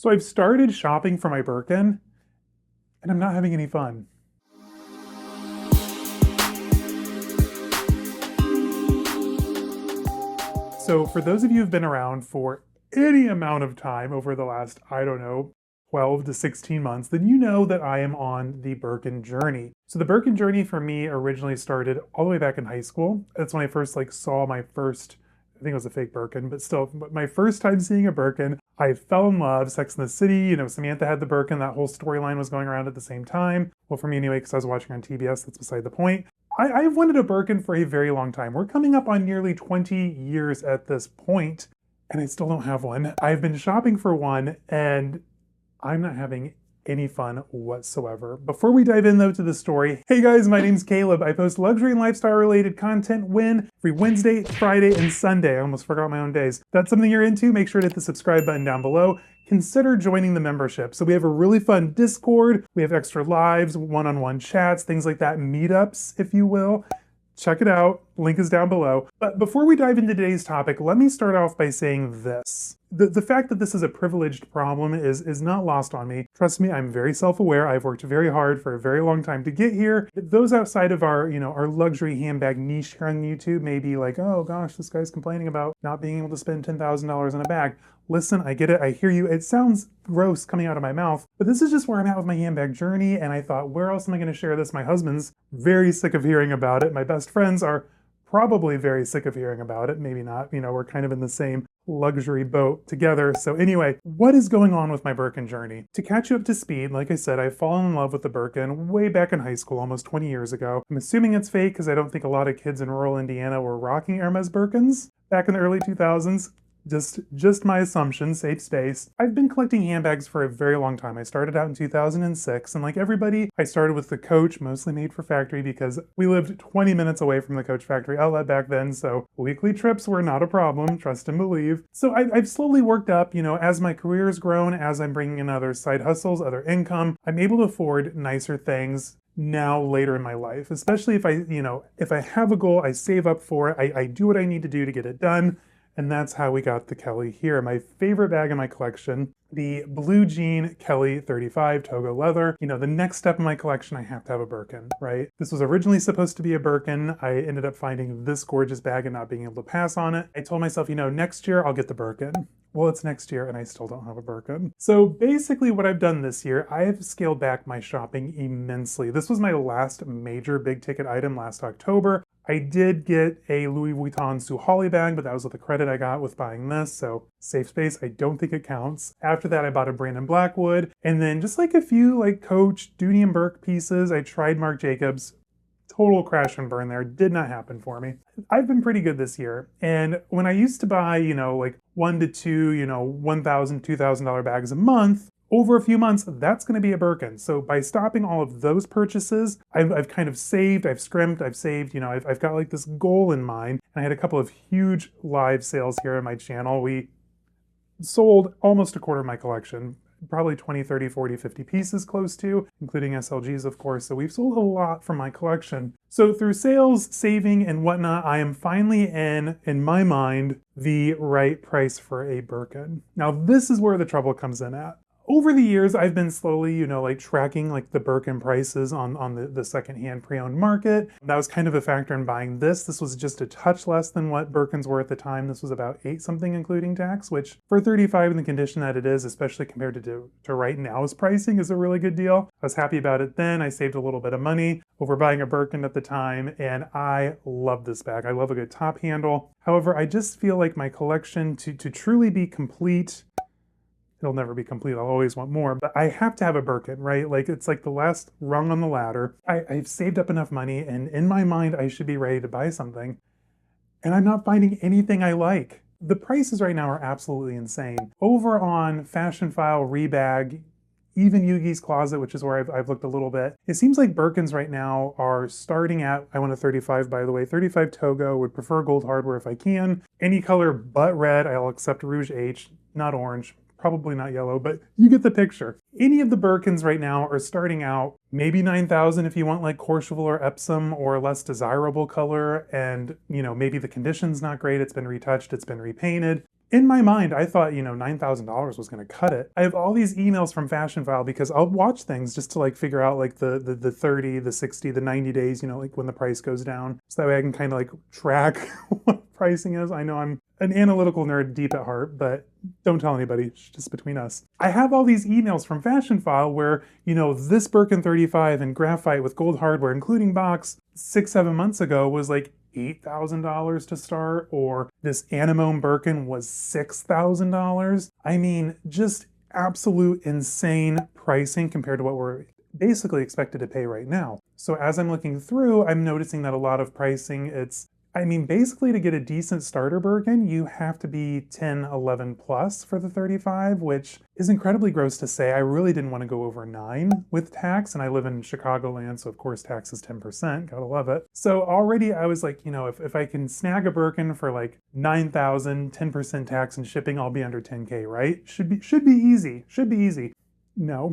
So I've started shopping for my Birkin, and I'm not having any fun. So for those of you who've been around for any amount of time over the last, I don't know, 12 to 16 months, then you know that I am on the Birkin journey. So the Birkin journey for me originally started all the way back in high school. That's when I first saw my first, I think it was a fake Birkin, but still my first time seeing a Birkin. I fell in love, Sex and the City, Samantha had the Birkin, that whole storyline was going around at the same time. Well, for me anyway, because I was watching on TBS, that's beside the point. I've wanted a Birkin for a very long time. We're coming up on nearly 20 years at this point, and I still don't have one. I've been shopping for one, and I'm not having any fun whatsoever. Before we dive in though to the story, hey guys, my name's Caleb. I post luxury and lifestyle related content every Wednesday, Friday, and Sunday. I almost forgot my own days. If that's something you're into, make sure to hit the subscribe button down below. Consider joining the membership. So we have a really fun Discord. We have extra lives, one-on-one chats, things like that, meetups, if you will. Check it out. Link is down below. But before we dive into today's topic, let me start off by saying this. The fact that this is a privileged problem is not lost on me. Trust me, I'm very self-aware. I've worked very hard for a very long time to get here. Those outside of our luxury handbag niche here on YouTube may be like, oh gosh, this guy's complaining about not being able to spend $10,000 on a bag. Listen, I get it, I hear you. It sounds gross coming out of my mouth, but this is just where I'm at with my handbag journey, and I thought, where else am I gonna share this? My husband's very sick of hearing about it. My best friends are probably very sick of hearing about it. Maybe not, we're kind of in the same luxury boat together. So anyway, what is going on with my Birkin journey? To catch you up to speed, like I said, I've fallen in love with the Birkin way back in high school, almost 20 years ago. I'm assuming it's fake because I don't think a lot of kids in rural Indiana were rocking Hermès Birkins back in the early 2000s. Just my assumption, safe space. I've been collecting handbags for a very long time. I started out in 2006, and like everybody, I started with the Coach, mostly made for factory because we lived 20 minutes away from the Coach factory outlet back then, so weekly trips were not a problem, trust and believe. So I've slowly worked up, as my career has grown, as I'm bringing in other side hustles, other income, I'm able to afford nicer things now later in my life, especially if I have a goal, I save up for it, I do what I need to do to get it done. And that's how we got the Kelly here. My favorite bag in my collection, the blue jean Kelly 35 Togo leather. The next step in my collection, I have to have a Birkin, right? This was originally supposed to be a Birkin. I ended up finding this gorgeous bag and not being able to pass on it. I told myself, next year I'll get the Birkin. Well, it's next year and I still don't have a Birkin. So basically what I've done this year, I have scaled back my shopping immensely. This was my last major big ticket item last October. I did get a Louis Vuitton Holly bag, but that was with the credit I got with buying this, so safe space, I don't think it counts. After that, I bought a Brandon Blackwood, and then just a few Coach, Dooney and Burke pieces. I tried Marc Jacobs. Total crash and burn there, did not happen for me. I've been pretty good this year, and when I used to buy, one to two, $1,000, $2,000 bags a month, over a few months, that's going to be a Birkin. So by stopping all of those purchases, I've kind of saved, I've scrimped, I've saved, I've got this goal in mind. And I had a couple of huge live sales here on my channel. We sold almost a quarter of my collection, probably 20, 30, 40, 50 pieces close to, including SLGs, of course. So we've sold a lot from my collection. So through sales, saving, and whatnot, I am finally in my mind, the right price for a Birkin. Now, this is where the trouble comes in at. Over the years, I've been slowly, tracking the Birkin prices on the secondhand pre-owned market. That was kind of a factor in buying this. This was just a touch less than what Birkins were at the time. This was about 8 something including tax, which for 35 in the condition that it is, especially compared to right now's pricing, is a really good deal. I was happy about it then. I saved a little bit of money over buying a Birkin at the time, and I love this bag. I love a good top handle. However, I just feel like my collection to truly be complete, it'll never be complete, I'll always want more, but I have to have a Birkin, right? It's the last rung on the ladder. I've saved up enough money, and in my mind, I should be ready to buy something, and I'm not finding anything I like. The prices right now are absolutely insane. Over on Fashion File, Rebag, even Yugi's Closet, which is where I've looked a little bit, it seems like Birkins right now are starting at, I want a 35 by the way, 35 Togo, would prefer gold hardware if I can. Any color but red, I'll accept Rouge H, not orange. Probably not yellow, but you get the picture. Any of the Birkins right now are starting out maybe 9,000 if you want Courchevel or Epsom or a less desirable color, and maybe the condition's not great, it's been retouched, it's been repainted. In my mind, I thought, $9,000 was going to cut it. I have all these emails from Fashion File because I'll watch things just to like figure out like the 30, the 60, the 90 days, like when the price goes down. So that way I can kind of like track what pricing is. I know I'm an analytical nerd deep at heart, but don't tell anybody, it's just between us. I have all these emails from Fashion File where, this Birkin 35 in graphite with gold hardware, including box, 6-7 months ago was like $8,000 to start, or this anemone Birkin was $6,000. I mean, just absolute insane pricing compared to what we're basically expected to pay right now. So as I'm looking through, I'm noticing that a lot of pricing, basically to get a decent starter Birkin, you have to be 10, 11 plus for the 35, which is incredibly gross to say. I really didn't want to go over 9 with tax, and I live in Chicagoland, so of course tax is 10%, gotta love it. So already I was like, if I can snag a Birkin for like 9,000, 10% tax and shipping, I'll be under 10K, right? Should be easy. No.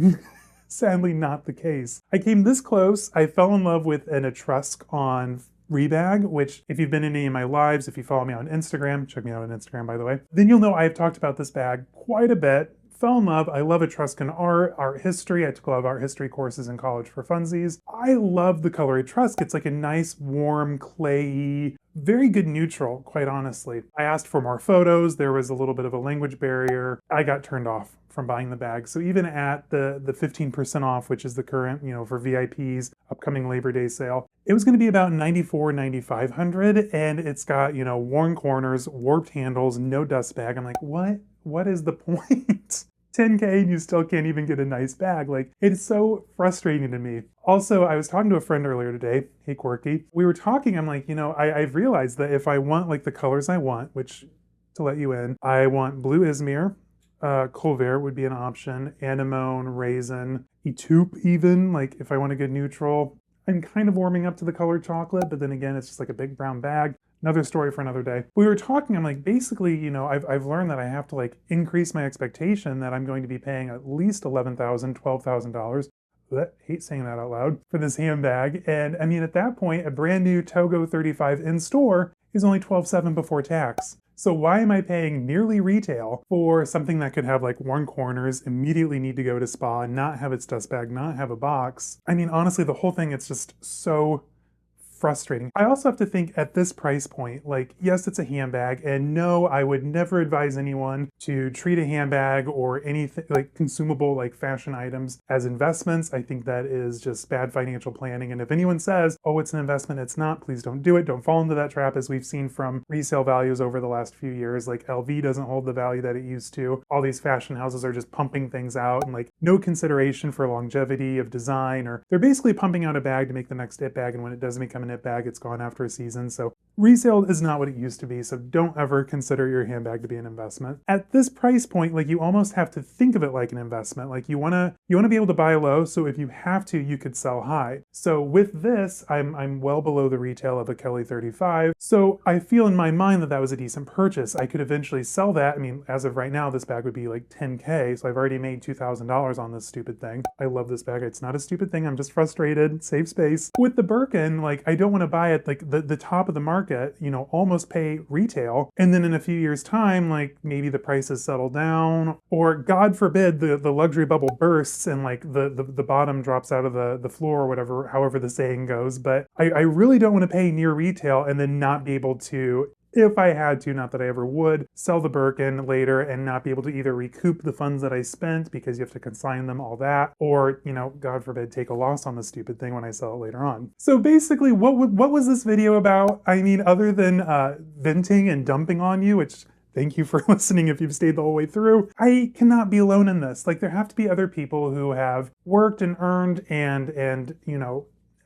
Sadly not the case. I came this close. I fell in love with an Etrusque on Rebag, which if you've been in any of my lives, if you follow me on Instagram, check me out on Instagram by the way, then you'll know I've talked about this bag quite a bit. Fell in love. I love Etruscan art history. I took a lot of art history courses in college for funsies. I love the color Etrusque. It's like a nice, warm, clayey, very good neutral, quite honestly. I asked for more photos. There was a little bit of a language barrier. I got turned off from buying the bag. So even at the 15% off, which is the current, for VIPs, upcoming Labor Day sale, it was going to be about $9,400, $9,500, and it's got, worn corners, warped handles, no dust bag. I'm like, what is the point? 10K and you still can't even get a nice bag. Like, it's so frustrating to me. Also, I was talking to a friend earlier today. Hey, Quirky. We were talking, I'm like, I've realized that if I want like the colors I want, which to let you in, I want blue Izmir, Colvert would be an option, anemone, raisin, Etoupe even, like if I want a good neutral. I'm kind of warming up to the color chocolate, but then again, it's just like a big brown bag. Another story for another day. We were talking, I'm like, basically, I've learned that I have to like increase my expectation that I'm going to be paying at least $11,000, $12,000. I hate saying that out loud for this handbag. And I mean, at that point, a brand new Togo 35 in store is only $12,700 before tax. So why am I paying nearly retail for something that could have like worn corners, immediately need to go to spa, not have its dust bag, not have a box? I mean, honestly, the whole thing, it's just so frustrating. I also have to think at this price point, like, yes, it's a handbag, and no, I would never advise anyone to treat a handbag or anything like consumable, like fashion items as investments. I think that is just bad financial planning. And if anyone says, oh, it's an investment, it's not, please don't do it. Don't fall into that trap, as we've seen from resale values over the last few years. Like LV doesn't hold the value that it used to. All these fashion houses are just pumping things out and like no consideration for longevity of design, or they're basically pumping out a bag to make the next it bag. And when it doesn't become an bag, it's gone after a season. So resale is not what it used to be. So don't ever consider your handbag to be an investment. At this price point, like you almost have to think of it like an investment. Like you wanna be able to buy low. So if you have to, you could sell high. So with this, I'm well below the retail of a Kelly 35. So I feel in my mind that that was a decent purchase. I could eventually sell that. I mean, as of right now, this bag would be like 10K. So I've already made $2,000 on this stupid thing. I love this bag. It's not a stupid thing. I'm just frustrated. Save space. With the Birkin, like I don't want to buy it like the top of the market, almost pay retail. And then in a few years time, like maybe the prices settle down, or God forbid the luxury bubble bursts and like the bottom drops out of the floor or whatever, however the saying goes. But I really don't want to pay near retail and then not be able to, if I had to, not that I ever would, sell the Birkin later and not be able to either recoup the funds that I spent because you have to consign them, all that, or, God forbid, take a loss on the stupid thing when I sell it later on. So basically, what was this video about? I mean, other than venting and dumping on you, which thank you for listening if you've stayed the whole way through. I cannot be alone in this. Like, there have to be other people who have worked and earned and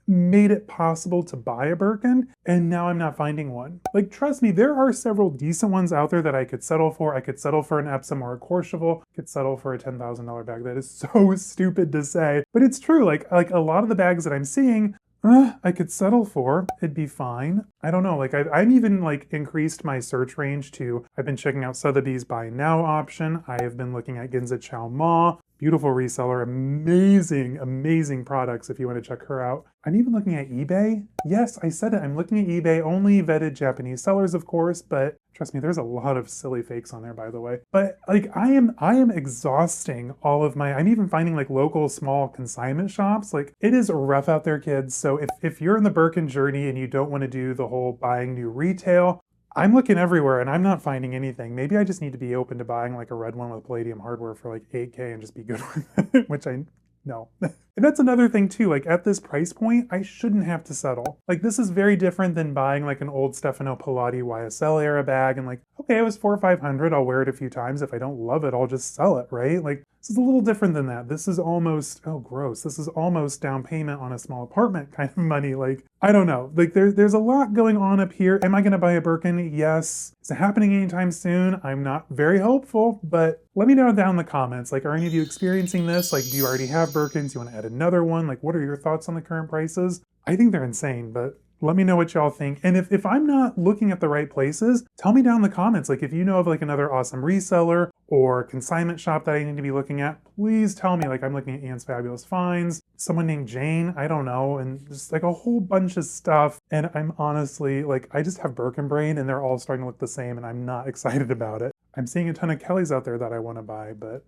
made it possible to buy a Birkin, and now I'm not finding one. Like, trust me, there are several decent ones out there that I could settle for. I could settle for an Epsom or a Courchevel. I could settle for a $10,000 bag. That is so stupid to say, but it's true. Like a lot of the bags that I'm seeing, I could settle for. It'd be fine. I don't know. Like I've even like increased my search range to, I've been checking out Sotheby's Buy Now option. I have been looking at Ginza Chow Ma. Beautiful reseller, amazing products if you want to check her out. I'm even looking at eBay. Yes, I said it. I'm looking at eBay, only vetted Japanese sellers, of course, but trust me, there's a lot of silly fakes on there, by the way. But like I am exhausting all of my, I'm even finding like local small consignment shops. Like it is rough out there, kids. So if you're in the Birkin journey and you don't want to do the whole buying new retail, I'm looking everywhere and I'm not finding anything. Maybe I just need to be open to buying like a red one with palladium hardware for like 8K and just be good with it, which I no. And that's another thing too, like at this price point, I shouldn't have to settle. Like this is very different than buying like an old Stefano Pilati YSL era bag and like, okay, it was 400 or 500, I'll wear it a few times. If I don't love it, I'll just sell it, right? Like this is a little different than that. This is almost, oh gross, this is almost down payment on a small apartment kind of money. Like, I don't know, like there's a lot going on up here. Am I gonna buy a Birkin? Yes. Is it happening anytime soon? I'm not very hopeful, but let me know down in the comments. Like, are any of you experiencing this? Like, do you already have Birkins? Do you want to add another one? Like, what are your thoughts on the current prices? I think they're insane, but let me know what y'all think. And if I'm not looking at the right places, tell me down in the comments. Like if you know of like another awesome reseller or consignment shop that I need to be looking at, please tell me. Like I'm looking at Ian's Fabulous Finds, someone named Jane, I don't know, and just like a whole bunch of stuff. And I'm honestly like, I just have Birkin brain and they're all starting to look the same and I'm not excited about it. I'm seeing a ton of Kellys out there that I want to buy, but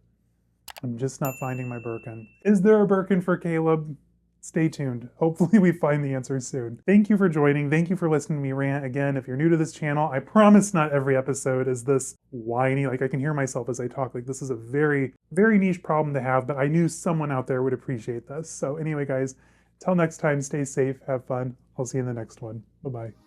I'm just not finding my Birkin. Is there a Birkin for Caleb? Stay tuned. Hopefully we find the answer soon. Thank you for joining. Thank you for listening to me rant. Again, if you're new to this channel, I promise not every episode is this whiny. Like I can hear myself as I talk. Like this is a very, very niche problem to have, but I knew someone out there would appreciate this. So anyway, guys, till next time, stay safe, have fun. I'll see you in the next one. Bye-bye.